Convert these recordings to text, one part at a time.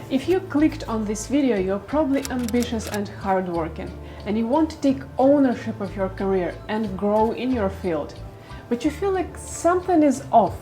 If you clicked on this video, you're probably ambitious and hardworking, and you want to take ownership of your career and grow in your field. But you feel like something is off.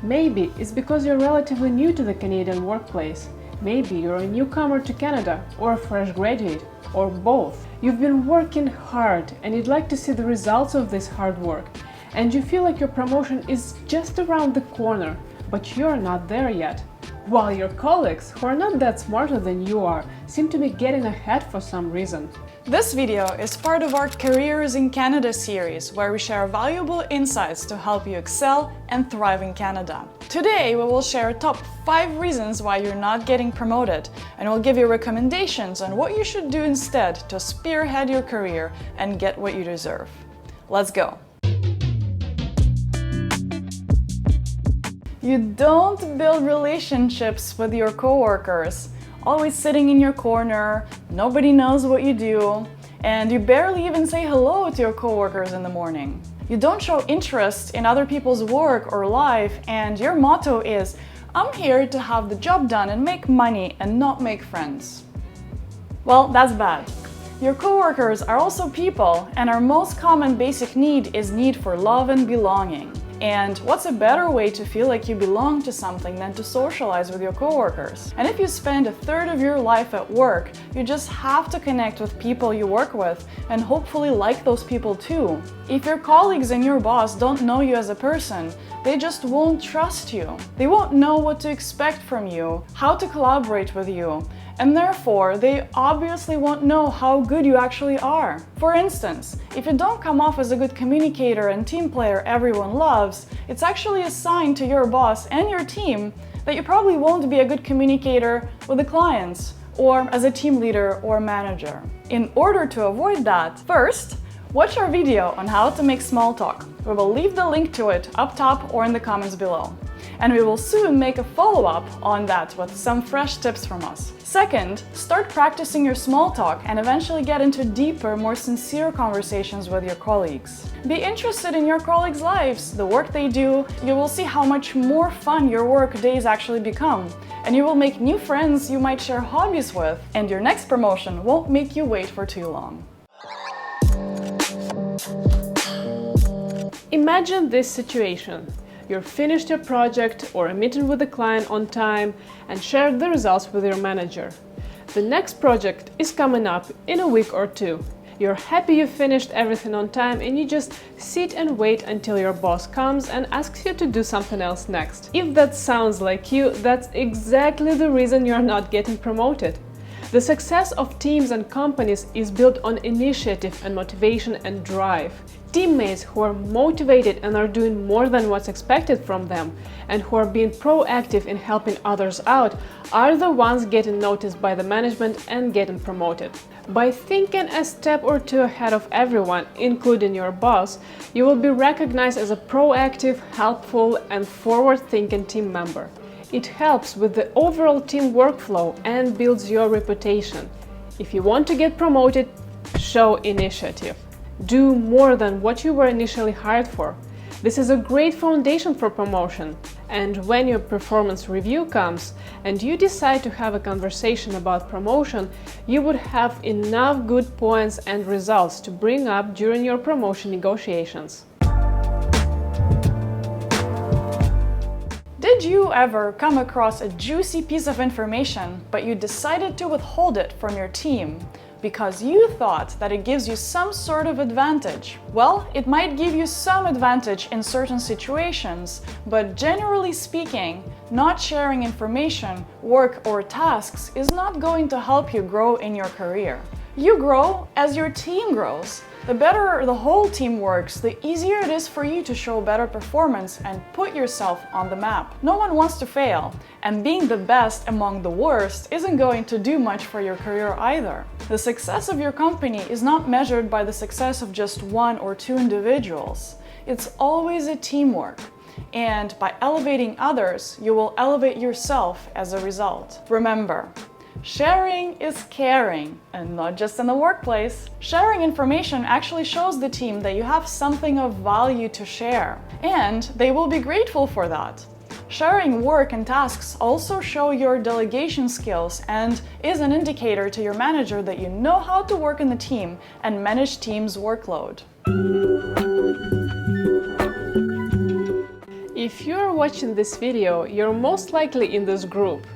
Maybe it's because you're relatively new to the Canadian workplace. Maybe you're a newcomer to Canada, or a fresh graduate, or both. You've been working hard and you'd like to see the results of this hard work. And you feel like your promotion is just around the corner, but you're not there yet. While your colleagues, who are not that smarter than you are, seem to be getting ahead for some reason. This video is part of our Careers in Canada series, where we share valuable insights to help you excel and thrive in Canada. Today, we will share top 5 reasons why you're not getting promoted, and we'll give you recommendations on what you should do instead to spearhead your career and get what you deserve. Let's go! You don't build relationships with your coworkers. Always sitting in your corner, nobody knows what you do, and you barely even say hello to your coworkers in the morning. You don't show interest in other people's work or life, and your motto is, "I'm here to have the job done and make money and not make friends." Well, that's bad. Your coworkers are also people, and our most common basic need is need for love and belonging. And what's a better way to feel like you belong to something than to socialize with your coworkers? And if you spend a third of your life at work, you just have to connect with people you work with and hopefully like those people too. If your colleagues and your boss don't know you as a person, they just won't trust you. They won't know what to expect from you, how to collaborate with you, and therefore they obviously won't know how good you actually are. For instance, if you don't come off as a good communicator and team player everyone loves, it's actually a sign to your boss and your team that you probably won't be a good communicator with the clients or as a team leader or manager. In order to avoid that, first, watch our video on how to make small talk. We will leave the link to it up top or in the comments below. And we will soon make a follow-up on that with some fresh tips from us. Second, start practicing your small talk and eventually get into deeper, more sincere conversations with your colleagues. Be interested in your colleagues' lives, the work they do. You will see how much more fun your work days actually become. And you will make new friends you might share hobbies with. And your next promotion won't make you wait for too long. Imagine this situation. You've finished your project or a meeting with the client on time and shared the results with your manager. The next project is coming up in a week or two. You're happy you finished everything on time and you just sit and wait until your boss comes and asks you to do something else next. If that sounds like you, that's exactly the reason you're not getting promoted. The success of teams and companies is built on initiative and motivation and drive. Teammates who are motivated and are doing more than what's expected from them and who are being proactive in helping others out are the ones getting noticed by the management and getting promoted. By thinking a step or two ahead of everyone, including your boss, you will be recognized as a proactive, helpful, and forward-thinking team member. It helps with the overall team workflow and builds your reputation. If you want to get promoted, show initiative. Do more than what you were initially hired for. This is a great foundation for promotion. And when your performance review comes and you decide to have a conversation about promotion, you would have enough good points and results to bring up during your promotion negotiations. Did you ever come across a juicy piece of information, but you decided to withhold it from your team because you thought that it gives you some sort of advantage? Well, it might give you some advantage in certain situations, but generally speaking, not sharing information, work, or tasks is not going to help you grow in your career. You grow as your team grows. The better the whole team works, the easier it is for you to show better performance and put yourself on the map. No one wants to fail, and being the best among the worst isn't going to do much for your career either. The success of your company is not measured by the success of just one or two individuals. It's always a teamwork. And by elevating others, you will elevate yourself as a result. Remember, sharing is caring, and not just in the workplace. Sharing information actually shows the team that you have something of value to share, and they will be grateful for that. Sharing work and tasks also show your delegation skills and is an indicator to your manager that you know how to work in the team and manage team's workload. If you're watching this video, you're most likely in this group.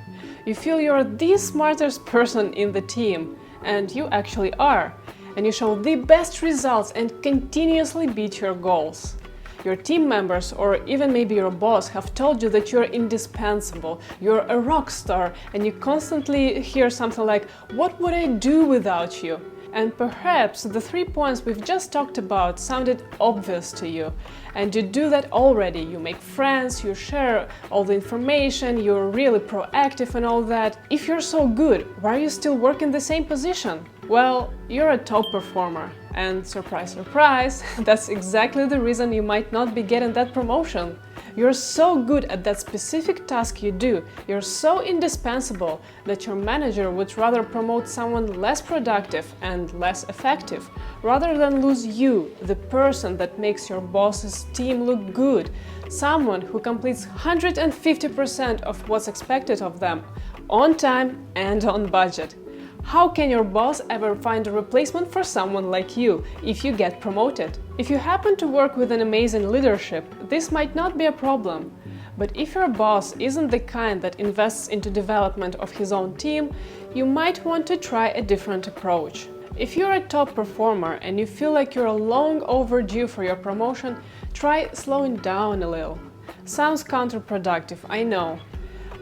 You feel you're the smartest person in the team, and you actually are, and you show the best results and continuously beat your goals. Your team members, or even maybe your boss, have told you that you're indispensable, you're a rock star, and you constantly hear something like, "What would I do without you?" And perhaps the 3 points we've just talked about sounded obvious to you, and you do that already. You make friends, you share all the information, you're really proactive and all that. If you're so good, why are you still working the same position? Well, you're a top performer, and surprise, surprise, that's exactly the reason you might not be getting that promotion. You're so good at that specific task you do, you're so indispensable that your manager would rather promote someone less productive and less effective, rather than lose you, the person that makes your boss's team look good, someone who completes 150% of what's expected of them, on time and on budget. How can your boss ever find a replacement for someone like you if you get promoted? If you happen to work with an amazing leadership, this might not be a problem. But if your boss isn't the kind that invests into development of his own team, you might want to try a different approach. If you're a top performer and you feel like you're long overdue for your promotion, try slowing down a little. Sounds counterproductive, I know,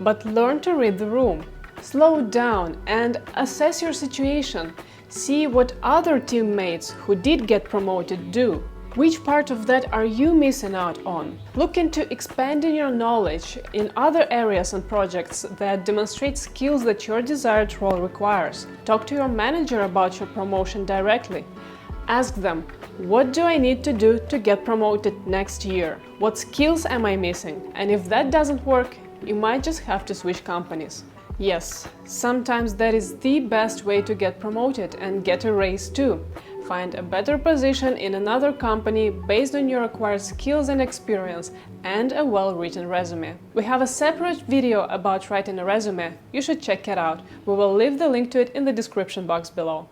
but learn to read the room. Slow down and assess your situation. See what other teammates who did get promoted do. Which part of that are you missing out on? Look into expanding your knowledge in other areas and projects that demonstrate skills that your desired role requires. Talk to your manager about your promotion directly. Ask them, what do I need to do to get promoted next year? What skills am I missing? And if that doesn't work, you might just have to switch companies. Yes, sometimes that is the best way to get promoted and get a raise too. Find a better position in another company based on your acquired skills and experience and a well-written resume. We have a separate video about writing a resume. You should check it out. We will leave the link to it in the description box below.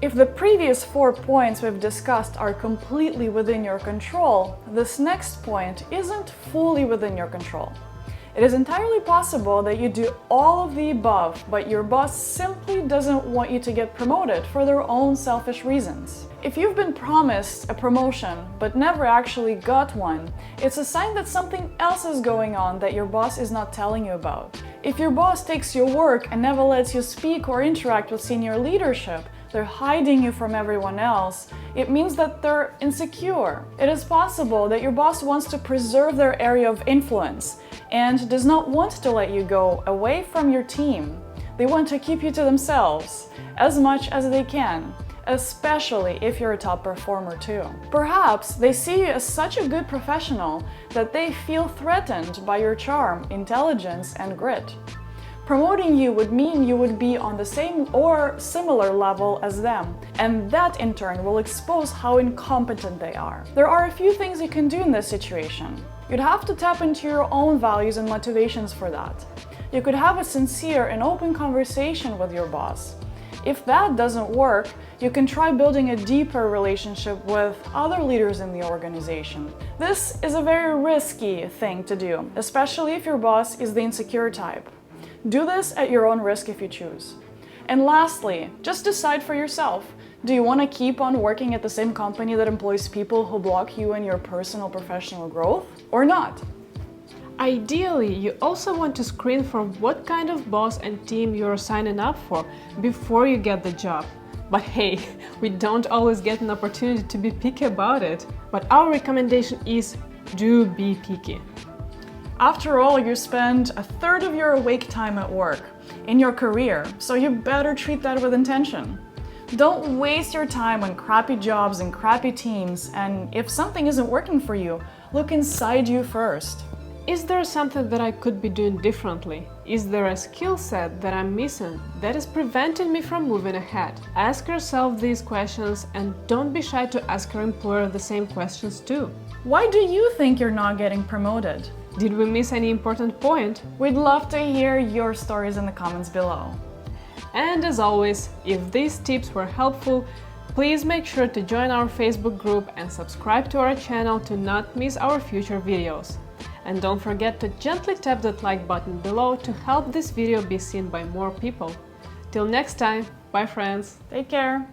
If the previous 4 points we've discussed are completely within your control, this next point isn't fully within your control. It is entirely possible that you do all of the above, but your boss simply doesn't want you to get promoted for their own selfish reasons. If you've been promised a promotion but never actually got one, it's a sign that something else is going on that your boss is not telling you about. If your boss takes your work and never lets you speak or interact with senior leadership, they're hiding you from everyone else, it means that they're insecure. It is possible that your boss wants to preserve their area of influence and does not want to let you go away from your team. They want to keep you to themselves as much as they can, especially if you're a top performer too. Perhaps they see you as such a good professional that they feel threatened by your charm, intelligence, and grit. Promoting you would mean you would be on the same or similar level as them, and that in turn will expose how incompetent they are. There are a few things you can do in this situation. You'd have to tap into your own values and motivations for that. You could have a sincere and open conversation with your boss. If that doesn't work, you can try building a deeper relationship with other leaders in the organization. This is a very risky thing to do, especially if your boss is the insecure type. Do this at your own risk if you choose. And lastly, just decide for yourself. Do you want to keep on working at the same company that employs people who block you in your personal professional growth, or not? Ideally, you also want to screen for what kind of boss and team you're signing up for before you get the job. But hey, we don't always get an opportunity to be picky about it. But our recommendation is, do be picky. After all, you spend a third of your awake time at work, in your career, so you better treat that with intention. Don't waste your time on crappy jobs and crappy teams, and if something isn't working for you, look inside you first. Is there something that I could be doing differently? Is there a skill set that I'm missing that is preventing me from moving ahead? Ask yourself these questions and don't be shy to ask your employer the same questions too. Why do you think you're not getting promoted? Did we miss any important point? We'd love to hear your stories in the comments below. And as always, if these tips were helpful, please make sure to join our Facebook group and subscribe to our channel to not miss our future videos. And don't forget to gently tap that like button below to help this video be seen by more people. Till next time, bye friends! Take care!